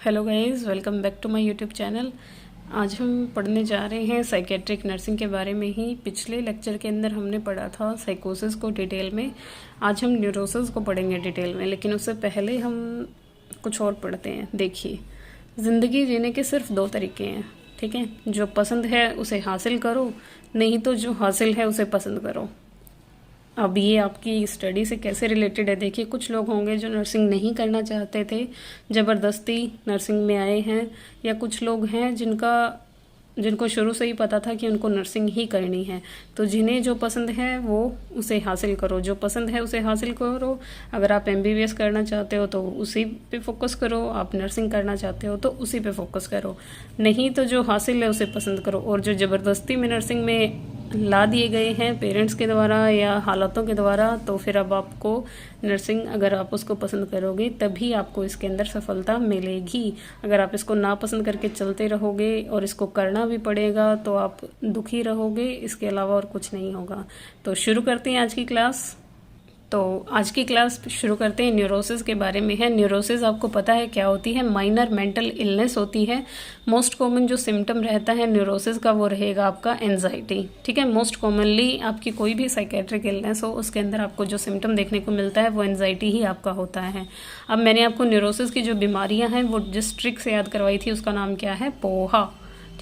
Hello guys, welcome back to my YouTube channel. आज हम पढ़ने जा रहे हैं साइकेट्रिक नर्सिंग के बारे में ही। पिछले लेक्चर के अंदर हमने पढ़ा था साइकोसिस को डिटेल में। आज हम न्यूरोसिस को पढ़ेंगे डिटेल में, लेकिन उससे पहले हम कुछ और पढ़ते हैं। देखिए, ज़िंदगी जीने के सिर्फ 2 तरीके हैं, ठीक है। जो पसंद है उसे हासिल करो, नहीं तो जो हासिल है उसे पसंद करो। अब ये आपकी स्टडी से कैसे रिलेटेड है? देखिए, कुछ लोग होंगे जो नर्सिंग नहीं करना चाहते थे, ज़बरदस्ती नर्सिंग में आए हैं, या कुछ लोग हैं जिनको शुरू से ही पता था कि उनको नर्सिंग ही करनी है। तो जिन्हें जो पसंद है वो उसे हासिल करो, जो पसंद है उसे हासिल करो। अगर आप MBBS करना चाहते हो तो उसी पे फोकस करो, आप नर्सिंग करना चाहते हो तो उसी पे फोकस करो, नहीं तो जो हासिल है उसे पसंद करो। और जो ज़बरदस्ती में नर्सिंग में ला दिए गए हैं पेरेंट्स के द्वारा या हालातों के द्वारा, तो फिर अब आपको नर्सिंग, अगर आप उसको पसंद करोगे तभी आपको इसके अंदर सफलता मिलेगी। अगर आप इसको ना पसंद करके चलते रहोगे और इसको करना भी पड़ेगा तो आप दुखी रहोगे, इसके अलावा और कुछ नहीं होगा। तो शुरू करते हैं आज की क्लास। तो आज की क्लास शुरू करते हैं, न्यूरोसिस के बारे में है। न्यूरोसिस आपको पता है क्या होती है? माइनर मेंटल इलनेस होती है। मोस्ट कॉमन जो सिम्टम रहता है न्यूरोसिस का वो रहेगा आपका एंजाइटी, ठीक है। मोस्ट कॉमनली आपकी कोई भी साइकेट्रिक इलनेस हो उसके अंदर आपको जो सिम्टम देखने को मिलता है वो एंजाइटी ही आपका होता है। अब मैंने आपको न्यूरोसिस की जो बीमारियाँ हैं वो जिस ट्रिक से याद करवाई थी उसका नाम क्या है? पोहा,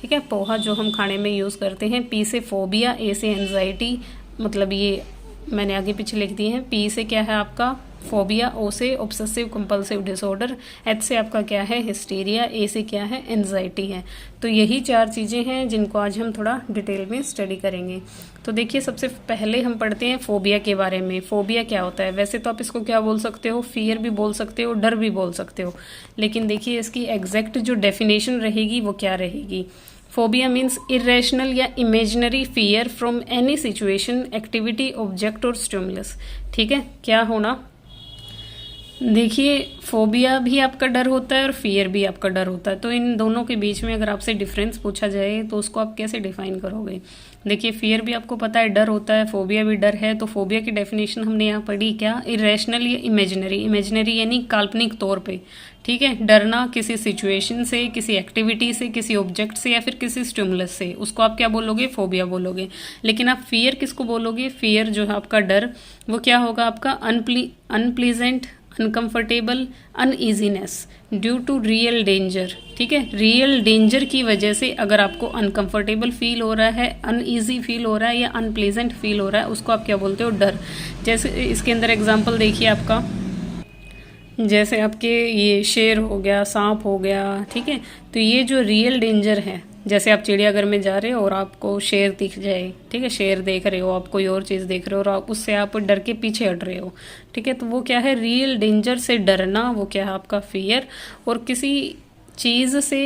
ठीक है। पोहा जो हम खाने में यूज़ करते हैं। पी से फोबिया, ए से एंजाइटी, मतलब ये मैंने आगे पीछे लिख दिए हैं। पी से क्या है आपका? फोबिया। ओ से ऑब्सेसिव कंपल्सिव डिसऑर्डर। एच से आपका क्या है? हिस्टीरिया। ए से क्या है? एंजाइटी है। तो यही 4 चीज़ें हैं जिनको आज हम थोड़ा डिटेल में स्टडी करेंगे। तो देखिए, सबसे पहले हम पढ़ते हैं फोबिया के बारे में। फोबिया क्या होता है? वैसे तो आप इसको क्या बोल सकते हो? फियर भी बोल सकते हो, डर भी बोल सकते हो, लेकिन देखिए इसकी एग्जैक्ट जो डेफिनेशन रहेगी वो क्या रहेगी। फोबिया मीन्स इरेशनल या imaginary fear from any situation, activity, object और स्टिमुलस, ठीक है। क्या होना? देखिए, फोबिया भी आपका डर होता है और फियर भी आपका डर होता है। तो इन दोनों के बीच में अगर आपसे डिफरेंस पूछा जाए तो उसको आप कैसे डिफाइन करोगे? देखिए, फियर भी आपको पता है डर होता है, फोबिया भी डर है। तो फोबिया की डेफिनेशन हमने यहाँ पढ़ी क्या? इरेशनल या इमेजिनरी। इमेजिनरी यानी काल्पनिक तौर पे, ठीक है। डरना किसी सिचुएशन से, किसी एक्टिविटी से, किसी ऑब्जेक्ट से या फिर किसी स्टिमुलस से, उसको आप क्या बोलोगे? फोबिया बोलोगे। लेकिन आप फियर किसको बोलोगे? फियर जो है आपका डर, वो क्या होगा आपका? Unpleasant, uncomfortable, uneasiness due to real danger, ठीक है। रियल डेंजर की वजह से अगर आपको अनकंफर्टेबल फील हो रहा है, अनईजी फील हो रहा है या अनप्लीजेंट फील हो रहा है, उसको आप क्या बोलते हो? डर। जैसे इसके अंदर एग्जांपल देखिए आपका, जैसे आपके ये शेर हो गया, सांप हो गया, ठीक है। तो ये जो रियल डेंजर है, जैसे आप चिड़ियाघर में जा रहे हो और आपको शेर दिख जाए, ठीक है, शेर देख रहे हो, आप कोई और चीज़ देख रहे हो और आप उससे आप डर के पीछे हट रहे हो, ठीक है। तो वो क्या है? रियल डेंजर से डरना, वो क्या है आपका? फियर। और किसी चीज़ से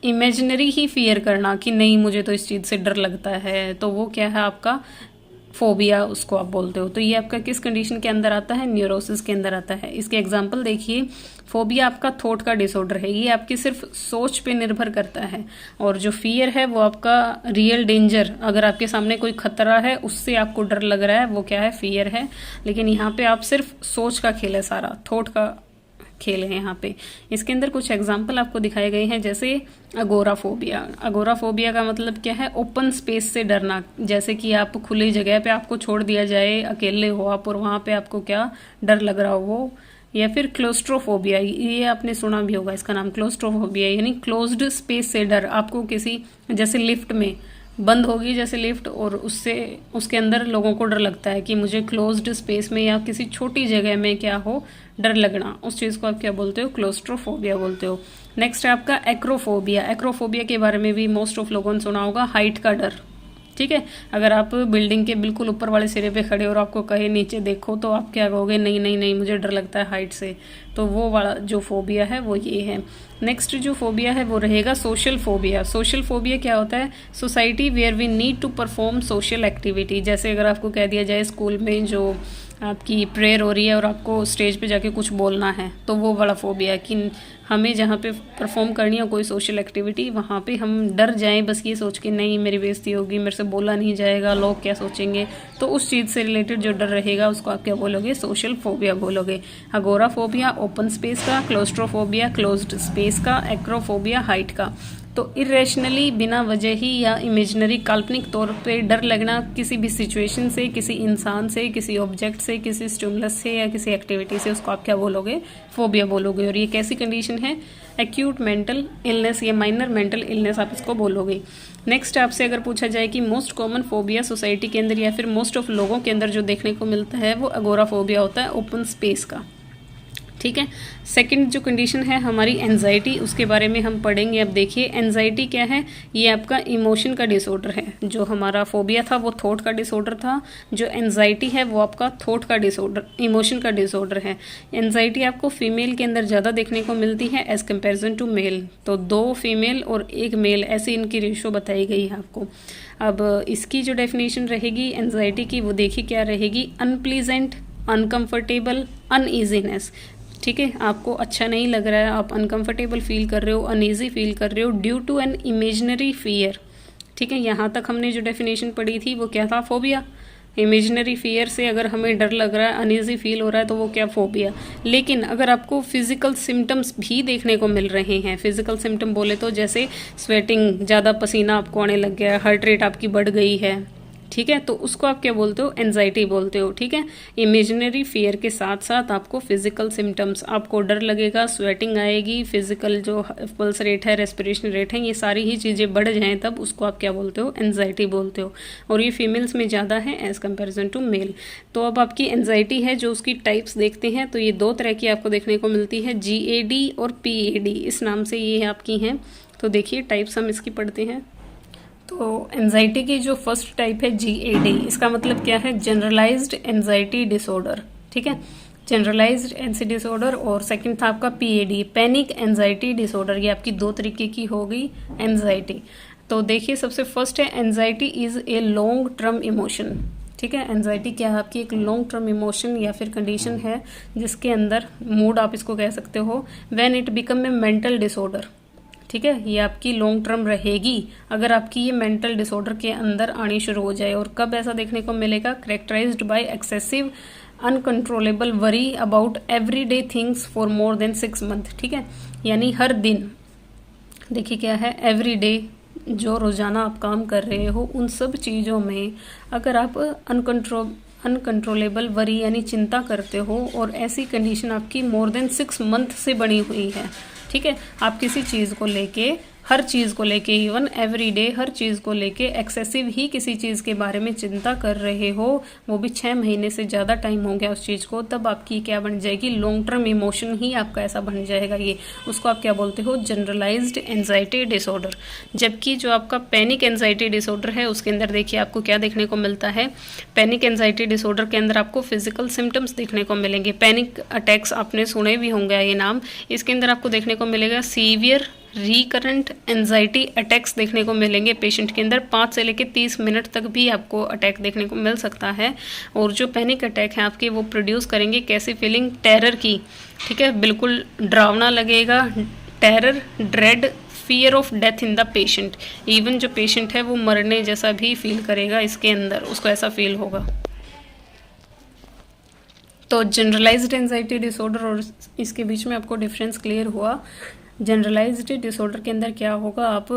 इमेजिनरी ही फियर करना कि नहीं मुझे तो इस चीज़ से डर लगता है, तो वो क्या है आपका? फोबिया, उसको आप बोलते हो। तो ये आपका किस कंडीशन के अंदर आता है? न्यूरोसिस के अंदर आता है। इसके एग्जांपल देखिए, फोबिया आपका थॉट का डिसऑर्डर है, ये आपकी सिर्फ सोच पे निर्भर करता है। और जो फियर है वो आपका रियल डेंजर, अगर आपके सामने कोई खतरा है उससे आपको डर लग रहा है, वो क्या है? फियर है। लेकिन यहाँ पे आप सिर्फ सोच का खेल है, सारा थॉट का खेल है यहाँ पे। इसके अंदर कुछ एग्जाम्पल आपको दिखाए गए हैं, जैसे अगोराफोबिया। अगोराफोबिया का मतलब क्या है? ओपन स्पेस से डरना। जैसे कि आप खुली जगह पे आपको छोड़ दिया जाए, अकेले हो आप और वहाँ पे आपको क्या डर लग रहा हो वो। या फिर क्लोस्ट्रोफोबिया, ये आपने सुना भी होगा इसका नाम, क्लोस्ट्रोफोबिया यानी क्लोज्ड स्पेस से डर। आपको किसी, जैसे लिफ्ट में बंद होगी जैसे लिफ्ट, और उससे उसके अंदर लोगों को डर लगता है कि मुझे क्लोज्ड स्पेस में या किसी छोटी जगह में क्या हो? डर लगना। उस चीज़ को आप क्या बोलते हो? क्लोस्ट्रोफोबिया बोलते हो। नेक्स्ट है आपका एक्रोफोबिया। एक्रोफोबिया के बारे में भी मोस्ट ऑफ लोगों ने सुना होगा, हाइट का डर, ठीक है। अगर आप बिल्डिंग के बिल्कुल ऊपर वाले सिरे पे खड़े और आपको कहे नीचे देखो, तो आप क्या कहोगे? नहीं नहीं नहीं, मुझे डर लगता है हाइट से। तो वो वाला जो फोबिया है वो ये है। नेक्स्ट जो फोबिया है वो रहेगा सोशल फोबिया। सोशल फोबिया क्या होता है? Society where we need to perform social activity. जैसे अगर आपको कह दिया जाए स्कूल में जो आपकी प्रेयर हो रही है और आपको स्टेज पे जाके कुछ बोलना है, तो वो वाला फोबिया कि हमें जहाँ पे परफॉर्म करनी है कोई सोशल एक्टिविटी, वहाँ पे हम डर जाएं बस ये सोच के नहीं मेरी बेइज्जती होगी, मेरे से बोला नहीं जाएगा, लोग क्या सोचेंगे। तो उस चीज़ से रिलेटेड जो डर रहेगा उसको आप क्या बोलोगे, सोशल फोबिया बोलोगे। अगोराफोबिया ओपन स्पेस का, क्लोस्ट्रोफोबिया क्लोज्ड स्पेस का, एक्रोफोबिया हाइट का। तो इरेशनली बिना वजह ही या इमेजिनरी काल्पनिक तौर पे डर लगना किसी भी सिचुएशन से, किसी इंसान से, किसी ऑब्जेक्ट से, किसी स्टिमुलस से या किसी एक्टिविटी से, उसको आप क्या बोलोगे, फोबिया बोलोगे। और ये कैसी कंडीशन है, एक्यूट मेंटल इलनेस या माइनर मेंटल इलनेस आप इसको बोलोगे। नेक्स्ट आपसे अगर पूछा जाए कि मोस्ट कॉमन फोबिया सोसाइटी के अंदर या फिर मोस्ट ऑफ लोगों के अंदर जो देखने को मिलता है वो अगोराफोबिया होता है ओपन स्पेस का। ठीक है। सेकंड जो कंडीशन है हमारी एंजाइटी, उसके बारे में हम पढ़ेंगे। अब देखिए एंजाइटी क्या है, ये आपका इमोशन का डिसऑर्डर है। जो हमारा फोबिया था वो थॉट का डिसऑर्डर था, जो एंजाइटी है वो आपका थॉट का डिसऑर्डर, इमोशन का डिसऑर्डर है। एंजाइटी आपको फीमेल के अंदर ज़्यादा देखने को मिलती है एज कंपेरिजन टू मेल। तो 2 फीमेल और 1 मेल ऐसी इनकी रेशो बताई गई है आपको। अब इसकी जो डेफिनेशन रहेगी एंजाइटी की वो देखिए क्या रहेगी, अनप्लीजेंट, अनकंफर्टेबल, अनईजीनेस। ठीक है, आपको अच्छा नहीं लग रहा है, आप अनकंफर्टेबल फील कर रहे हो, अनईजी फील कर रहे हो due to an imaginary fear. ठीक है, यहाँ तक हमने जो डेफिनेशन पढ़ी थी वो क्या था, फोबिया। इमेजिनरी फियर से अगर हमें डर लग रहा है, अनईजी फील हो रहा है, तो वो क्या, फोबिया। लेकिन अगर आपको फिजिकल सिम्टम्स भी देखने को मिल रहे हैं, फिजिकल सिम्टम बोले तो जैसे स्वेटिंग, ज़्यादा पसीना आपको आने लग गया है, हार्ट रेट आपकी बढ़ गई है, ठीक है, तो उसको आप क्या बोलते हो, एंजाइटी बोलते हो। ठीक है, इमेजिनरी फियर के साथ साथ आपको फिजिकल सिम्टम्स, आपको डर लगेगा, स्वेटिंग आएगी, फिजिकल जो पल्स रेट है, रेस्पिरेशन रेट है, ये सारी ही चीज़ें बढ़ जाएं तब उसको आप क्या बोलते हो, एंजाइटी बोलते हो। और ये फीमेल्स में ज़्यादा है एज कंपेरिजन टू मेल। तो अब आपकी एंजाइटी है जो उसकी टाइप्स देखते हैं, तो ये 2 तरह की आपको देखने को मिलती है, GAD और PAD, इस नाम से ये आपकी हैं। तो देखिए टाइप्स हम इसकी पढ़ते हैं। तो एंजाइटी की जो फर्स्ट टाइप है GAD, इसका मतलब क्या है, जनरलाइज्ड एंजाइटी डिसऑर्डर। ठीक है, जनरलाइज्ड एंजाइटी डिसऑर्डर। और सेकंड था आपका PAD, पैनिक एंजाइटी डिसऑर्डर। ये आपकी 2 तरीके की हो गई एंजाइटी। तो देखिए सबसे फर्स्ट है anxiety is a long term emotion. ठीक है, एंजाइटी क्या है, आपकी एक लॉन्ग टर्म इमोशन या फिर कंडीशन है जिसके अंदर मूड आप इसको कह सकते हो, when it become a mental disorder. ठीक है, ये आपकी लॉन्ग टर्म रहेगी अगर आपकी ये मेंटल डिसऑर्डर के अंदर आनी शुरू हो जाए। और कब ऐसा देखने को मिलेगा, characterised by excessive uncontrollable worry about everyday things for more than 6 month. ठीक है, यानी हर दिन, देखिए क्या है, एवरीडे, जो रोजाना आप काम कर रहे हो उन सब चीज़ों में अगर आप अनकंट्रोलेबल वरी यानी चिंता करते हो और ऐसी कंडीशन आपकी मोर देन 6 मंथ से बनी हुई है। ठीक है, आप किसी चीज़ को लेके, हर चीज़ को लेके, इवन एवरीडे हर चीज़ को लेके एक्सेसिव ही किसी चीज़ के बारे में चिंता कर रहे हो, वो भी 6 महीने से ज़्यादा टाइम हो गया उस चीज़ को, तब आपकी क्या बन जाएगी, लॉन्ग टर्म इमोशन ही आपका ऐसा बन जाएगा। ये उसको आप क्या बोलते हो, जनरलाइज्ड एंजाइटी डिसऑर्डर। जबकि जो आपका पैनिक एंजाइटी डिसऑर्डर है उसके अंदर देखिए आपको क्या देखने को मिलता है, पैनिक एंजाइटी डिसऑर्डर के अंदर आपको फिजिकल सिम्टम्स देखने को मिलेंगे। पैनिक अटैक्स आपने सुने भी होंगे ये नाम, इसके अंदर आपको देखने को मिलेगा सीवियर रिकरेंट एंजाइटी अटैक्स देखने को मिलेंगे पेशेंट के अंदर। 5 से लेकर 30 मिनट तक भी आपको अटैक देखने को मिल सकता है। और जो पैनिक अटैक है आपके, वो प्रोड्यूस करेंगे कैसी फीलिंग, टेरर की। ठीक है, बिल्कुल डरावना लगेगा, terror, dread, fear of death in the patient. Even जो पेशेंट है वो मरने जैसा भी फील करेगा, इसके अंदर उसको ऐसा फील होगा। तो जनरलाइज्ड एंजाइटी डिसऑर्डर और इसके बीच में आपको डिफरेंस क्लियर हुआ। जनरलाइज्ड डिसऑर्डर के अंदर क्या होगा, आप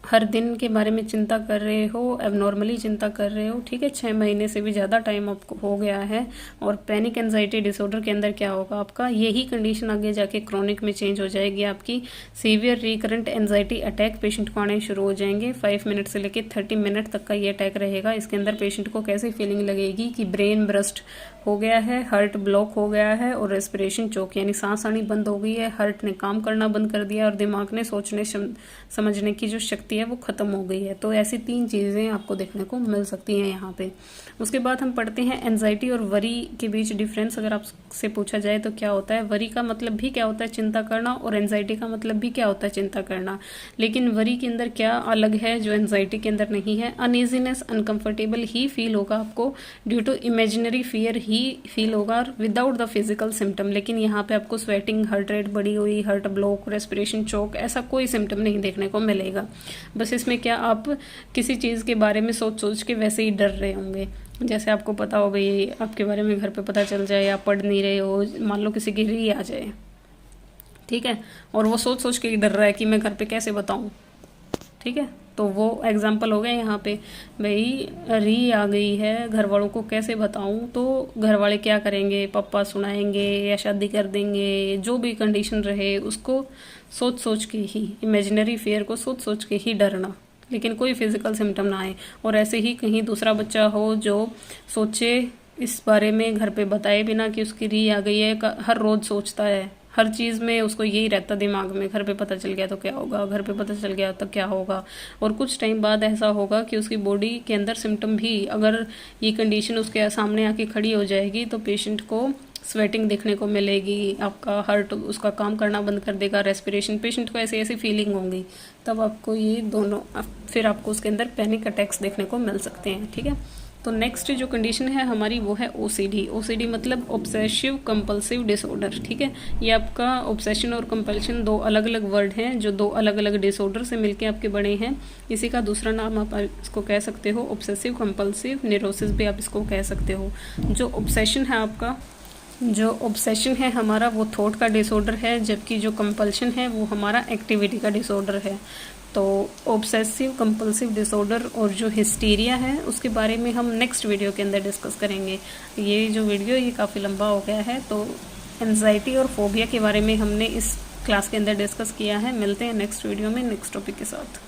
हर दिन के बारे में चिंता कर रहे हो, एबनॉर्मली चिंता कर रहे हो। ठीक है, 6 महीने से भी ज़्यादा टाइम आपको हो गया है। और पैनिक एंजाइटी डिसऑर्डर के अंदर क्या होगा, आपका यही कंडीशन आगे जाके क्रॉनिक में चेंज हो जाएगी। आपकी severe recurrent anxiety attack patient को आने शुरू हो जाएंगे। 5 मिनट से लेकर 30 मिनट तक का ये अटैक रहेगा। इसके अंदर पेशेंट को कैसी फीलिंग लगेगी कि ब्रेन ब्रस्ट हो गया है, हार्ट ब्लॉक हो गया है और रेस्पिरेशन चोक यानी सांस आनी बंद हो गई है, हार्ट ने काम करना बंद कर दिया और दिमाग ने सोचने समझने की जो शक्ति एंजाइटी है वो ख़त्म हो गई है। तो ऐसी 3 चीज़ें आपको देखने को मिल सकती हैं यहाँ पे। उसके बाद हम पढ़ते हैं एंजाइटी और वरी के बीच डिफरेंस। अगर आपसे पूछा जाए तो क्या होता है, वरी का मतलब भी क्या होता है, चिंता करना, और एंजाइटी का मतलब भी क्या होता है, चिंता करना। लेकिन वरी के अंदर क्या अलग है जो एंजाइटी के अंदर नहीं है, अनइजीनेस, अनकंफर्टेबल ही फील होगा आपको, ड्यू टू इमेजिनरी फियर ही फील होगा विदाउट द फिजिकल सिम्टम। लेकिन यहाँ पे आपको स्वेटिंग, हार्ट रेट बढ़ी हुई, हार्ट ब्लॉक, रेस्पिरेशन चोक, ऐसा कोई सिम्टम नहीं देखने को मिलेगा। बस इसमें क्या आप किसी चीज़ के बारे में सोच सोच के वैसे ही डर रहे होंगे। जैसे आपको पता हो भाई आपके बारे में घर पे पता चल जाए, आप पढ़ नहीं रहे हो, मान लो किसी की री आ जाए, ठीक है, और वो सोच सोच के ही डर रहा है कि मैं घर पे कैसे बताऊं, ठीक है। तो वो एग्जाम्पल हो गया यहाँ पे, भाई री आ गई है, घर वालों को कैसे बताऊं, तो घर वाले क्या करेंगे, पापा सुनाएंगे या शादी कर देंगे, जो भी कंडीशन रहे उसको सोच सोच के ही, इमेजिनरी फेयर को सोच सोच के ही डरना, लेकिन कोई फिजिकल सिम्टम ना आए। और ऐसे ही कहीं दूसरा बच्चा हो जो सोचे इस बारे में, घर पे बताए बिना कि उसकी री आ गई है, हर रोज़ सोचता है, हर चीज़ में उसको यही रहता दिमाग में, घर पे पता चल गया तो क्या होगा, घर पे पता चल गया तो क्या होगा। और कुछ टाइम बाद ऐसा होगा कि उसकी बॉडी के अंदर सिम्टम भी, अगर ये कंडीशन उसके सामने आके खड़ी हो जाएगी तो पेशेंट को स्वेटिंग देखने को मिलेगी, आपका हार्ट उसका काम करना बंद कर देगा, रेस्पिरेशन, पेशेंट को ऐसी ऐसी फीलिंग होंगी, तब आपको ये दोनों, फिर आपको उसके अंदर पैनिक अटैक्स देखने को मिल सकते हैं, ठीक है। तो नेक्स्ट जो कंडीशन है हमारी वो है ओसीडी। ओसीडी मतलब ऑब्सेसिव कंपल्सिव डिसऑर्डर, ठीक है। ये आपका ऑब्सेशन और कंपल्शन 2 अलग अलग वर्ड हैं जो 2 अलग अलग डिसऑर्डर से मिलके आपके बने हैं। इसी का दूसरा नाम आप इसको कह सकते हो ऑब्सेसिव कंपल्सिव न्यूरोसिस भी आप इसको कह सकते हो। जो ऑब्सेशन है आपका, जो ऑब्सेशन है हमारा वो थॉट का डिसऑर्डर है, जबकि जो कंपल्शन है वो हमारा एक्टिविटी का डिसऑर्डर है। तो ऑब्सेसिव कंपल्सिव डिसऑर्डर और जो हिस्टीरिया है उसके बारे में हम नेक्स्ट वीडियो के अंदर डिस्कस करेंगे। ये जो वीडियो ये काफ़ी लंबा हो गया है, तो एंजाइटी और फोबिया के बारे में हमने इस क्लास के अंदर डिस्कस किया है। मिलते हैं नेक्स्ट वीडियो में नेक्स्ट टॉपिक के साथ।